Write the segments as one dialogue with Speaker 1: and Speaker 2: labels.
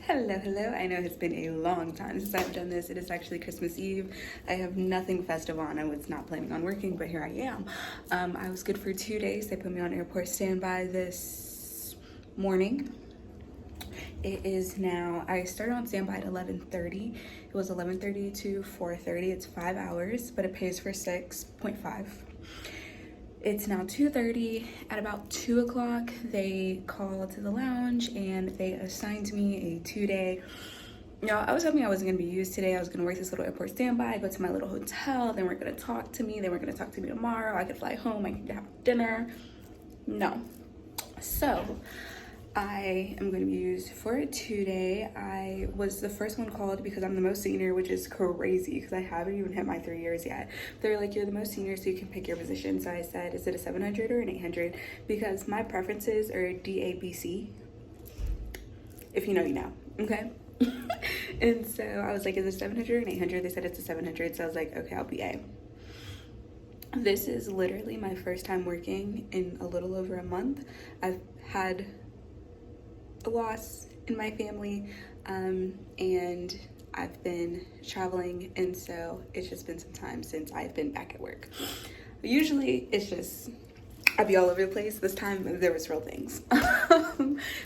Speaker 1: Hello, hello. I know it's been a long time since I've done this. It is actually Christmas Eve. I have nothing festive on. I was not planning on working, but here I am. I was good for 2 days. They put me on airport standby this morning. It is now, I started on standby at 11:30. It was 11:30 to 4:30. It's 5 hours, but it pays for 6.5. It's now 2:30. At about 2 o'clock, they called to the lounge and they assigned me a 2-day. Y'all, I was hoping I wasn't gonna be used today. I was gonna work this little airport standby, go to my little hotel. They weren't gonna talk to me. They weren't gonna talk to me tomorrow. I could fly home. I could have dinner. No. So I am going to be used for a 2-day. I was the first one called because I'm the most senior, which is crazy because I haven't even hit my 3 years yet. They're like, you're the most senior, so you can pick your position. So I said, is it a 700 or an 800? Because my preferences are DABC. If you know, you know. Okay. And so I was like, is it 700 or an 800? They said it's a 700. So I was like, okay, I'll be A. This is literally my first time working in a little over a month. I've had a loss in my family, and I've been traveling, and so it's just been some time since I've been back at work. Usually it's just I'd be all over the place. This time there was real things.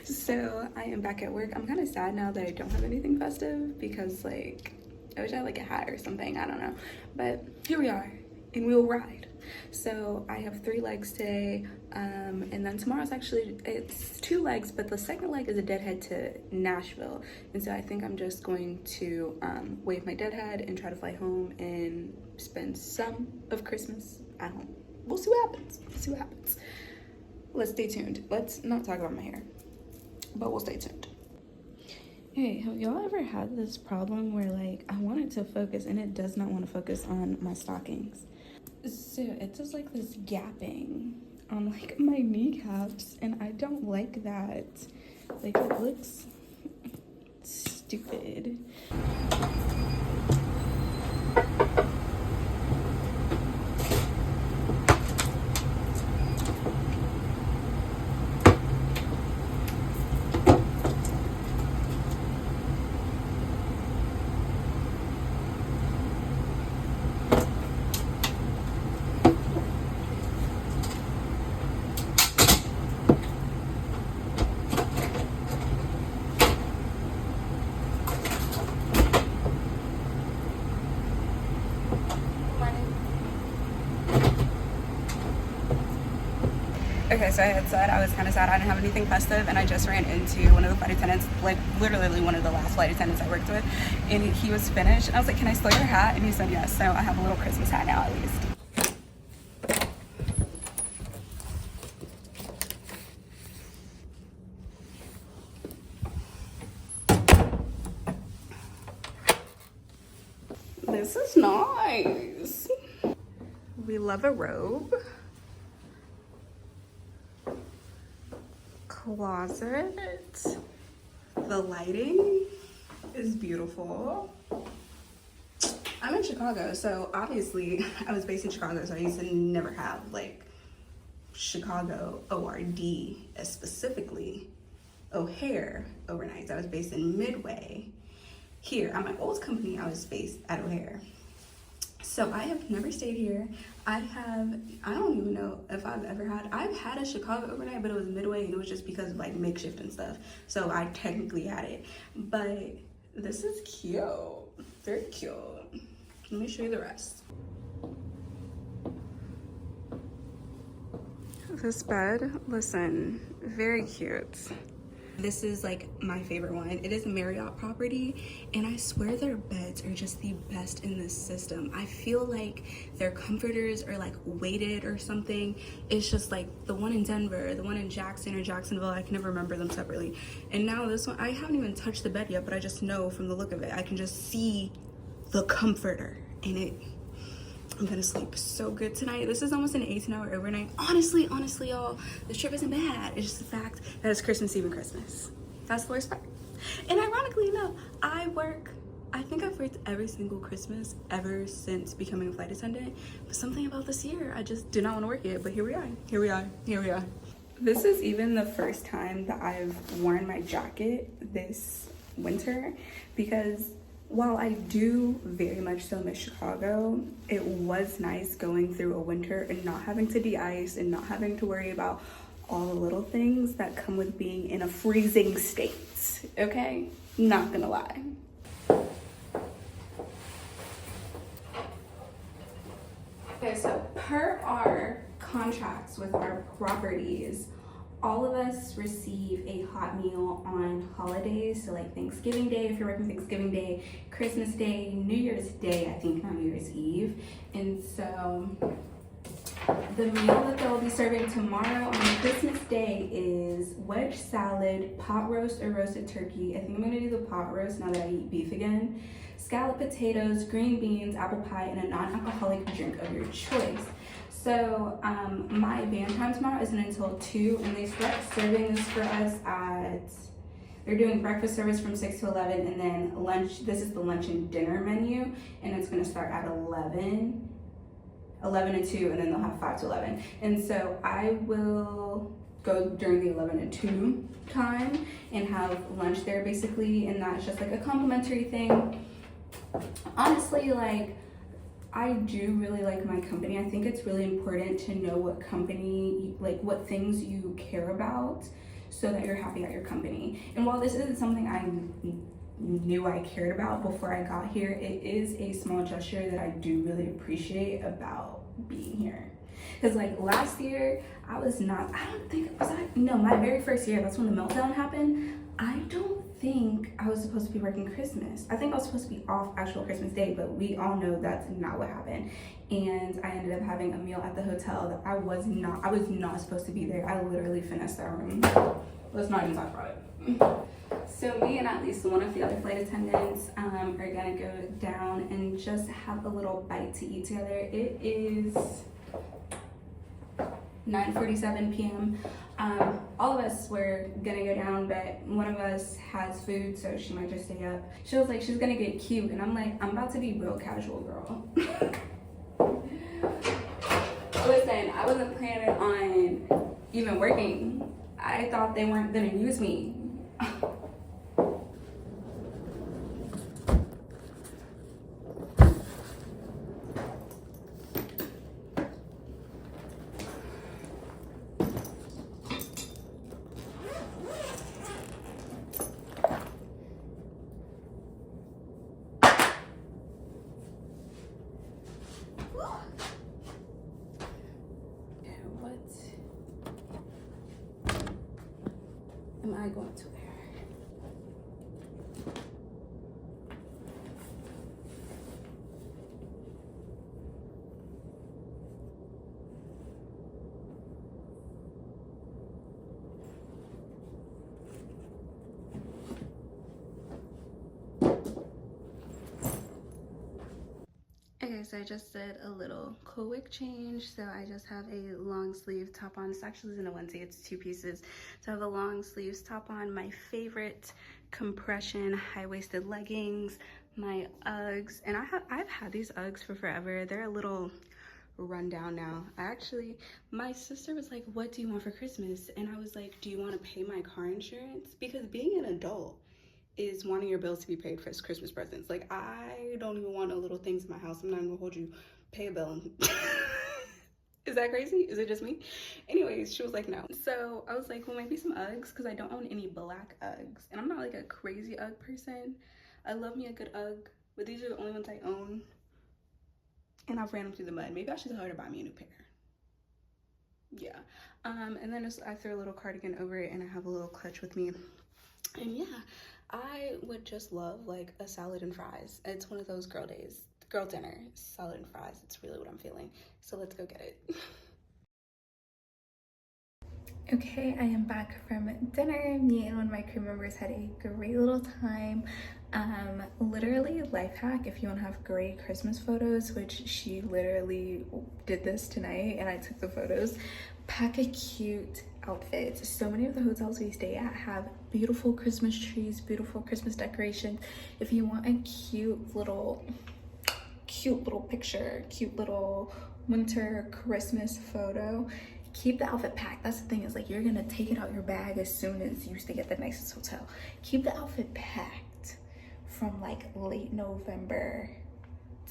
Speaker 1: So I am back at work. I'm kind of sad now that I don't have anything festive because like I wish I had like a hat or something, I don't know, but here we are and we will ride. So I have 3 legs today, and then tomorrow's actually, it's 2 legs, but the second leg is a deadhead to Nashville. And so I think I'm just going to wave my deadhead and try to fly home and spend some of Christmas at home. We'll see what happens. Let's stay tuned. Let's not talk about my hair, but we'll stay tuned. Hey, have y'all ever had this problem where like I want it to focus and it does not want to focus on my stockings? So it does like this gapping on like my kneecaps and I don't like that. Like it looks stupid. Okay, so I had said I was kind of sad I didn't have anything festive, and I just ran into one of the flight attendants, like literally one of the last flight attendants I worked with, and he was Finnish, and I was like, can I steal your hat? And he said yes, so I have a little Christmas hat now at least. This is nice. We love a robe. Closet. The lighting is beautiful. I'm in Chicago, so obviously I was based in Chicago, so I used to never have like Chicago ORD, specifically O'Hare overnights. I was based in Midway. Here at my old company, I was based at O'Hare. So I have never stayed here. I don't even know if I've had a Chicago overnight, but it was Midway, and it was just because of like makeshift and stuff. So I technically had it, but this is cute, very cute. Let me show you the rest. This bed, listen, very cute. This is like my favorite one. It is a Marriott property, and I swear their beds are just the best in this system. I feel like their comforters are like weighted or something. It's just like the one in Denver, the one in Jackson or Jacksonville, I can never remember them separately. And now this one, I haven't even touched the bed yet, but I just know from the look of it, I can just see the comforter in it. I'm gonna sleep so good tonight. This is almost an 18-hour overnight. Honestly, y'all, this trip isn't bad. It's just the fact that it's Christmas Eve and Christmas. That's the worst part. And ironically enough, I think I've worked every single Christmas ever since becoming a flight attendant. But something about this year, I just did not want to work it. But here we are. This is even the first time that I've worn my jacket this winter, because while I do very much so miss Chicago, it was nice going through a winter and not having to de-ice and not having to worry about all the little things that come with being in a freezing state, okay? Not gonna lie. Okay, so per our contracts with our properties, all of us receive a hot meal on holidays. So like Thanksgiving Day, if you're working Thanksgiving Day, Christmas Day, New Year's Day, I think not New Year's Eve. And so the meal that they'll be serving tomorrow on Christmas Day is wedge salad, pot roast or roasted turkey. I think I'm gonna do the pot roast now that I eat beef again. Scalloped potatoes, green beans, apple pie, and a non-alcoholic drink of your choice. So my band time tomorrow isn't until 2, and they start serving this for us they're doing breakfast service from 6 to 11, and then lunch, this is the lunch and dinner menu, and it's gonna start at 11 to 2, and then they'll have 5 to 11. And so I will go during the 11 to 2 time and have lunch there basically, and that's just like a complimentary thing. Honestly, like, I do really like my company. I think it's really important to know what company, like what things you care about so that you're happy at your company. And while this isn't something I knew I cared about before I got here, it is a small gesture that I do really appreciate about being here. Because like last year, my very first year, that's when the meltdown happened. I don't think I was supposed to be working Christmas. I think I was supposed to be off actual Christmas Day, but we all know that's not what happened. And I ended up having a meal at the hotel that I was not supposed to be there. I literally finessed that room. Let's not even talk about it. So me and at least one of the other flight attendants are gonna go down and just have a little bite to eat together. It is 9:47 p.m. All of us were gonna go down, but one of us has food, so she might just stay up. She was like, she's gonna get cute, and I'm like, I'm about to be real casual, girl. Listen, I wasn't planning on even working. I thought they weren't gonna use me. Am I going to wear? Okay, so I just did a little quick change. So I just have a long sleeve top on. This actually isn't a onesie, it's 2 pieces. So I have a long sleeves top on, my favorite compression high-waisted leggings, my Uggs, and I've had these Uggs for forever. They're a little run down now. My sister was like, what do you want for Christmas? And I was like, do you want to pay my car insurance? Because being an adult is wanting your bills to be paid for Christmas presents. Like, I don't even want no little things in my house. I'm not gonna hold you, pay a bill. Is that crazy? Is it just me? Anyways, she was like, no. So I was like, well, maybe some Uggs, because I don't own any black Uggs. And I'm not like a crazy Ugg person. I love me a good Ugg, but these are the only ones I own. And I've ran them through the mud. Maybe I should tell her to buy me a new pair. Yeah. And then I threw a little cardigan over it, and I have a little clutch with me. And yeah, I would just love like a salad and fries. It's one of those girl dinner, salad and fries. It's really what I'm feeling. So let's go get it. Okay, I am back from dinner. Me and one of my crew members had a great little time. Literally life hack if you want to have great Christmas photos, which she literally did this tonight and I took the photos. Pack a cute outfit. So many of the hotels we stay at have beautiful Christmas trees, beautiful Christmas decorations. If you want a cute little picture, cute little winter Christmas photo, keep the outfit packed. That's the thing, is like you're gonna take it out your bag as soon as you stay at the nicest hotel. Keep the outfit packed.
Speaker 2: from like late November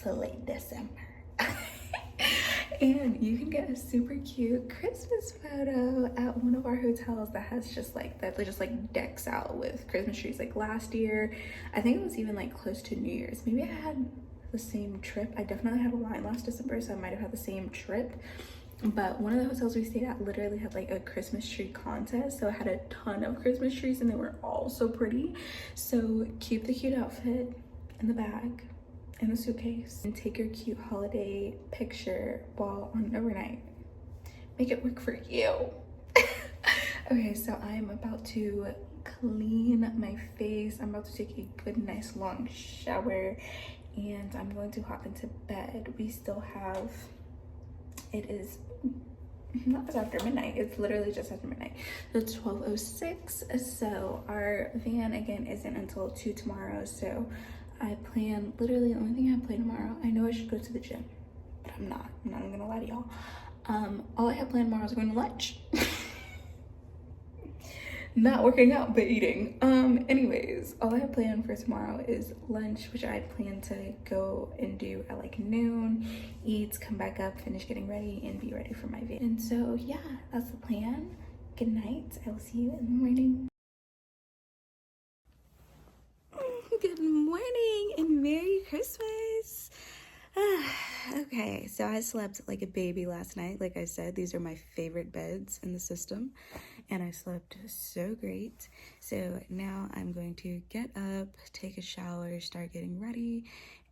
Speaker 2: to late December. And you can get a super cute Christmas photo at one of our hotels that has just like decks out with Christmas trees. Like last year, I think it was even like close to New Year's. Maybe I had the same trip. I definitely had a line last December, so I might have had the same trip. But one of the hotels we stayed at literally had like a Christmas tree contest, so it had a ton of Christmas trees and they were all so pretty. So keep the cute outfit in the bag, in the suitcase, and take your cute holiday picture while on overnight. Make it work for you. Okay, so I am about to clean my face. I'm about to take a good, nice, long shower, and I'm going to hop into bed. We still have, it is not just after midnight, it's literally just after midnight. It's 12:06, so our van again isn't until 2 tomorrow, so I plan, literally the only thing I plan tomorrow, I know I should go to the gym, but I'm not even gonna lie to y'all. All I have planned tomorrow is going to lunch. Not working out, but eating. Anyways, all I have planned for tomorrow is lunch, which I plan to go and do at like noon, eat, come back up, finish getting ready, and be ready for my van. And so yeah, that's the plan. Good night. I will see you in the morning.
Speaker 1: Good morning and Merry Christmas. Okay, so I slept like a baby last night. Like I said, these are my favorite beds in the system, and I slept so great. So now I'm going to get up, take a shower, start getting ready,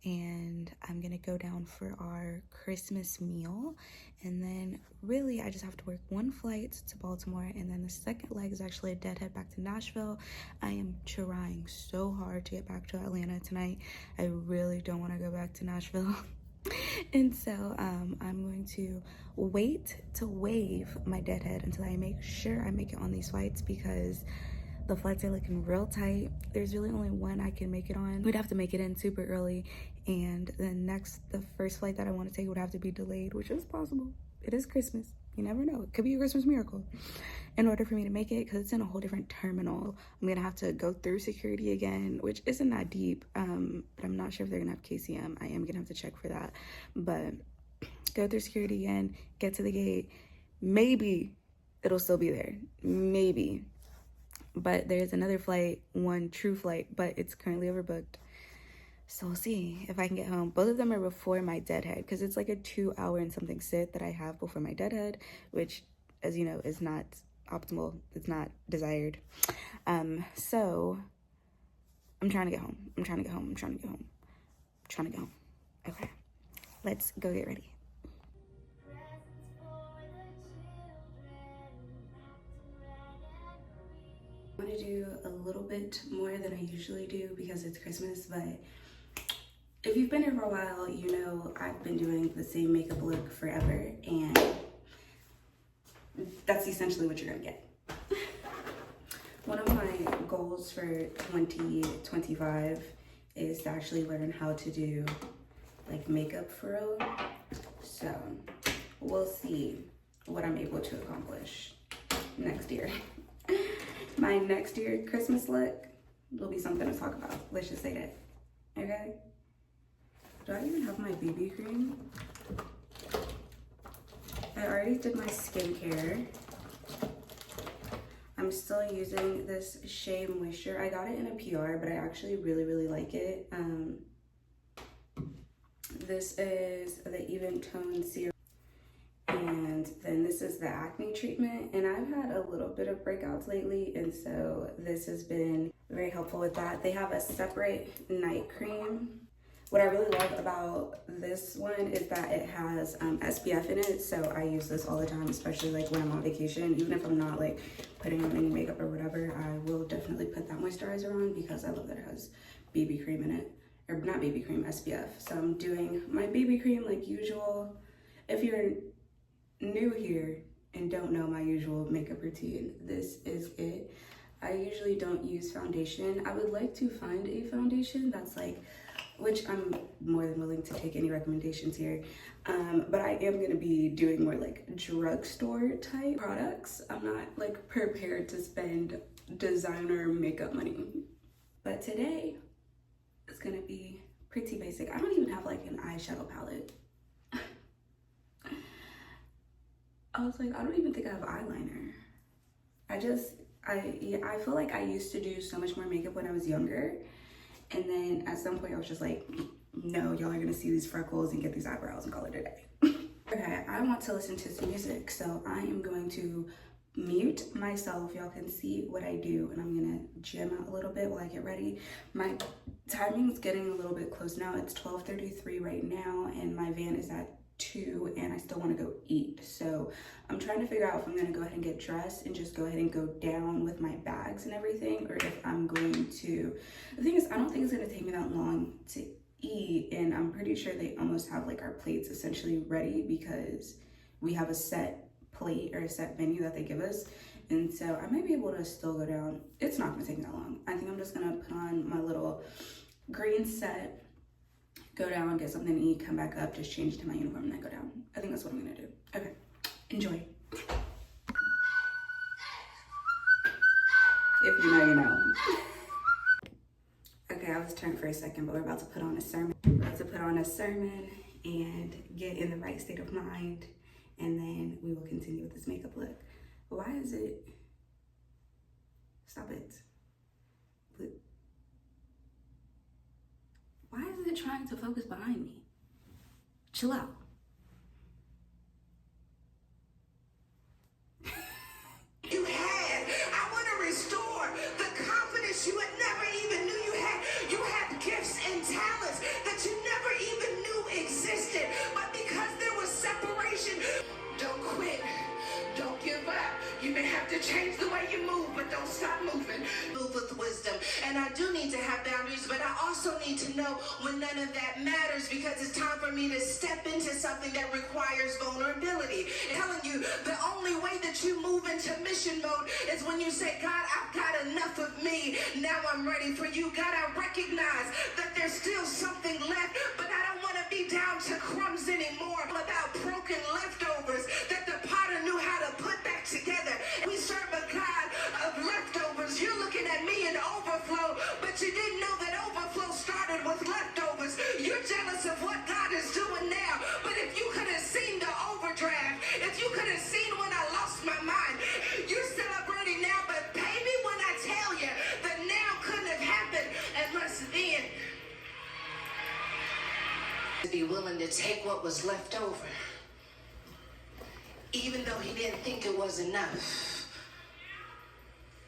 Speaker 1: and I'm gonna go down for our Christmas meal. And then really I just have to work one flight to Baltimore, and then the second leg is actually a deadhead back to Nashville. I am trying so hard to get back to Atlanta tonight. I really don't want to go back to Nashville. And so I'm going to wait to waive my deadhead until I make sure I make it on these flights, because the flights are looking real tight. There's really only one I can make it on. We'd have to make it in super early, and the first flight that I want to take would have to be delayed, which is possible. It is Christmas. You never know. It could be a Christmas miracle. In order for me to make it, because it's in a whole different terminal, I'm gonna have to go through security again, which isn't that deep, but I'm not sure if they're gonna have KCM. I am gonna have to check for that, but go through security again, get to the gate. Maybe it'll still be there, maybe. But there's another flight, one true flight, but it's currently overbooked. So we'll see if I can get home. Both of them are before my deadhead, because it's like a 2 hour and something sit that I have before my deadhead, which, as you know, is not optimal. It's not desired. So I'm trying to get home. I'm trying to get home. I'm trying to get home. I'm trying to get home. Okay, let's go get ready. I'm gonna do a little bit more than I usually do because it's Christmas, but if you've been here for a while, you know I've been doing the same makeup look forever, and that's essentially what you're gonna get. One of my goals for 2025 is to actually learn how to do like makeup for real. So we'll see what I'm able to accomplish next year. My next year Christmas look will be something to talk about. Let's just say that. Okay? Do I even have my BB cream? I already did my skincare. I'm still using this Shea Moisture. I got it in a PR, but I actually really like it. This is the Even Tone Serum. And then this is the acne treatment, and I've had a little bit of breakouts lately, and so this has been very helpful with that. They have a separate night cream. What I really love about this one is that it has SPF in it, so I use this all the time, especially like when I'm on vacation. Even if I'm not like putting on any makeup or whatever, I will definitely put that moisturizer on because I love that it has BB cream in it, or not BB cream, SPF. So I'm doing my BB cream like usual. If you're new here and don't know my usual makeup routine, this is it. I usually don't use foundation. I would like to find a foundation that's like, which I'm more than willing to take any recommendations here, but I am gonna be doing more like drugstore type products. I'm not like prepared to spend designer makeup money. But today is gonna be pretty basic. I don't even have like an eyeshadow palette. I was like, I don't even think I have eyeliner. I feel like I used to do so much more makeup when I was younger. And then at some point I was just like, no, y'all are gonna see these freckles and get these eyebrows and call it a day. Okay, I want to listen to some music. So I am going to mute myself. Y'all can see what I do. And I'm gonna jam out a little bit while I get ready. My timing's getting a little bit close now. It's 12:33 right now and my van is at 2 and I still want to go eat. So I'm trying to figure out if I'm going to go ahead and get dressed and just go ahead and go down with my bags and everything, or if I'm going to, the thing is, I don't think it's going to take me that long to eat, and I'm pretty sure they almost have like our plates essentially ready because we have a set plate or a set menu that they give us. And so I might be able to still go down. It's not going to take me that long. I think I'm just going to put on my little green set, go down, get something to eat, come back up, just change to my uniform, and then go down. I think that's what I'm gonna do. Okay, enjoy. If you know, you know. Okay, I was turned for a second, but we're about to put on a sermon. We're about to put on a sermon and get in the right state of mind, and then we will continue with this makeup look. Why is it? Stop it. Why is it trying to focus behind me? Chill out.
Speaker 3: You had. I want to restore the confidence you had never even knew you had. You had gifts and talents that you never even knew existed. But because there was separation, don't quit. Don't give up. You may have to change the way you move, but don't stop moving. Move with wisdom. And I do need to have boundaries, but I also need to know when none of that matters, because it's time for me to step into something that requires vulnerability. I'm telling you, the only way that you move into mission mode is when you say, God, I've got enough of me. Now I'm ready for you. God, I recognize that there's still something left, but I don't want to be down to crumbs anymore. I'm about broken leftovers that the potter knew how to put back together. We serve a God of leftovers. You're looking at me in overflow, but you didn't know that overflow started with leftovers. You're jealous of what God is doing now, but if you could have seen the overdraft, if you could have seen when I lost my mind, you're celebrating now, but baby, when I tell you that now couldn't have happened unless then. To be willing to take what was left over, even though he didn't think it was enough.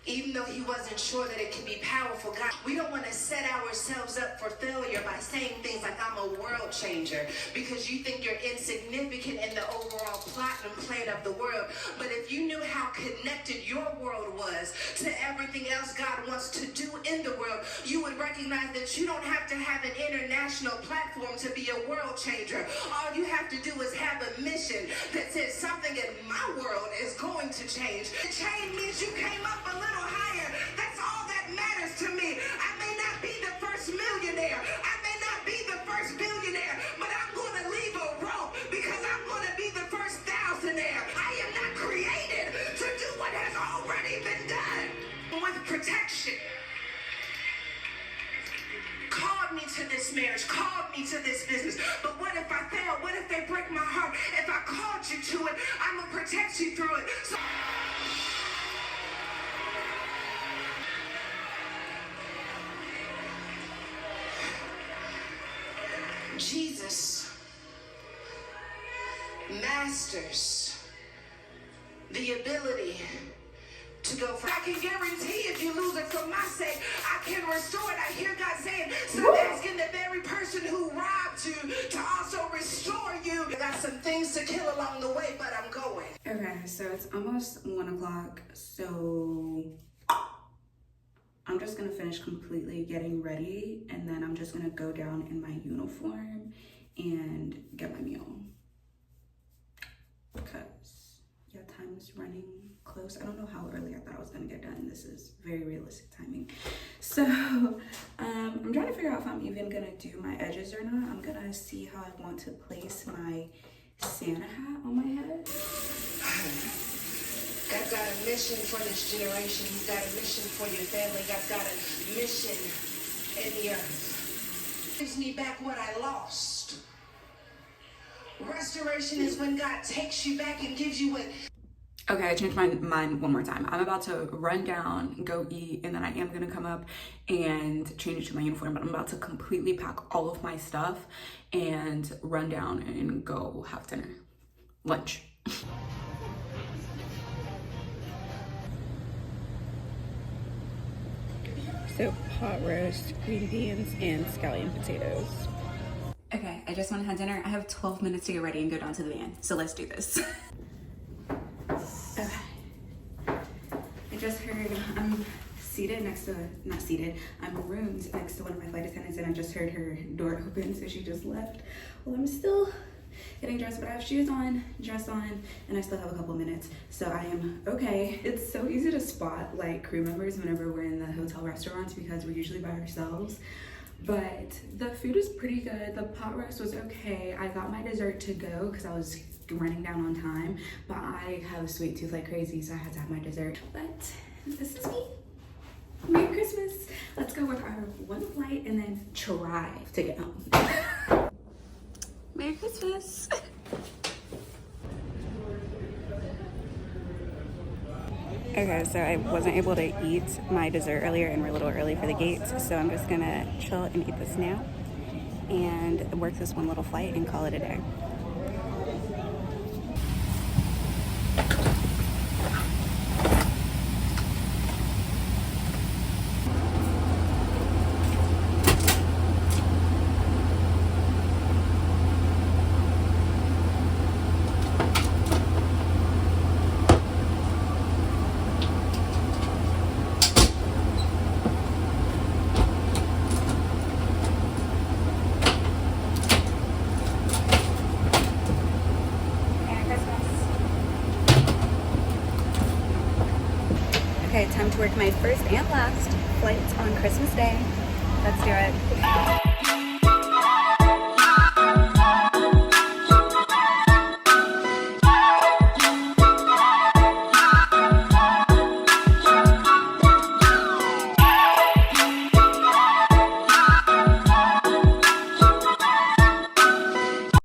Speaker 3: Even though he wasn't sure that it could be powerful. God, we don't want to set ourselves up for failure by saying things like, I'm a world changer, because you think you're insignificant in the overall platinum plane of the world. But if you knew how connected your world was to everything else God wants to do in the world, you would recognize that you don't have to have an international platform to be a world changer. All you have to do is have a mission that says something in my world is going to change. The change means you came up a little higher. That's all that matters to me. I may not be the first millionaire. I may not be the first billionaire, but I'm going to leave a rope because I'm going to be the first thousandaire. I am not created to do what has already been done. With protection. Called me to this marriage, called me to this business. But what if I fail? What if they break my heart? If I called you to it, I'm going to protect you through it. So Jesus masters the ability to go for. I can guarantee if you lose it for my sake, I can restore it. I hear God saying, stop asking the very person who robbed you to also restore you. I got some things to kill along the way, but I'm going.
Speaker 1: Okay, so it's almost 1 o'clock, so I'm just gonna finish completely getting ready, and then I'm just gonna go down in my uniform and get my meal. Because, yeah, time is running close. I don't know how early I thought I was gonna get done. This is very realistic timing. So, I'm trying to figure out if I'm even gonna do my edges or not. I'm gonna see how I want to place my Santa hat on my head.
Speaker 3: God's got a mission for this generation. He's got a mission for your family. God's got a mission in the earth. Gives me back what I lost. Restoration is when God takes you back and gives you what.
Speaker 1: Okay, I changed my mind one more time. I'm about to run down, go eat, and then I am gonna come up and change into my uniform, but I'm about to completely pack all of my stuff and run down and go have dinner. Lunch.
Speaker 4: So pot roast, green beans, and scallion potatoes.
Speaker 1: Okay, I just want to have dinner. I have 12 minutes to get ready and go down to the van, so let's do this. Okay. I just heard I'm seated next to, not seated, I'm roomed next to one of my flight attendants, and I just heard her door open, so she just left. Well, I'm still getting dressed, but I have shoes on, dress on, and I still have a couple minutes, so I am okay. It's so easy to spot like crew members whenever we're in the hotel restaurants because we're usually by ourselves. But the food is pretty good. The pot roast was okay. I got my dessert to go because I was running down on time, but I have a sweet tooth like crazy, so I had to have my dessert. But this is me. Merry Christmas. Let's go work our one flight and then try to get home. Merry Christmas.
Speaker 4: Okay, so I wasn't able to eat my dessert earlier and we're a little early for the gates, so I'm just gonna chill and eat this now and work this one little flight and call it a day. Okay, time to work my first and last flight on Christmas Day. Let's do it.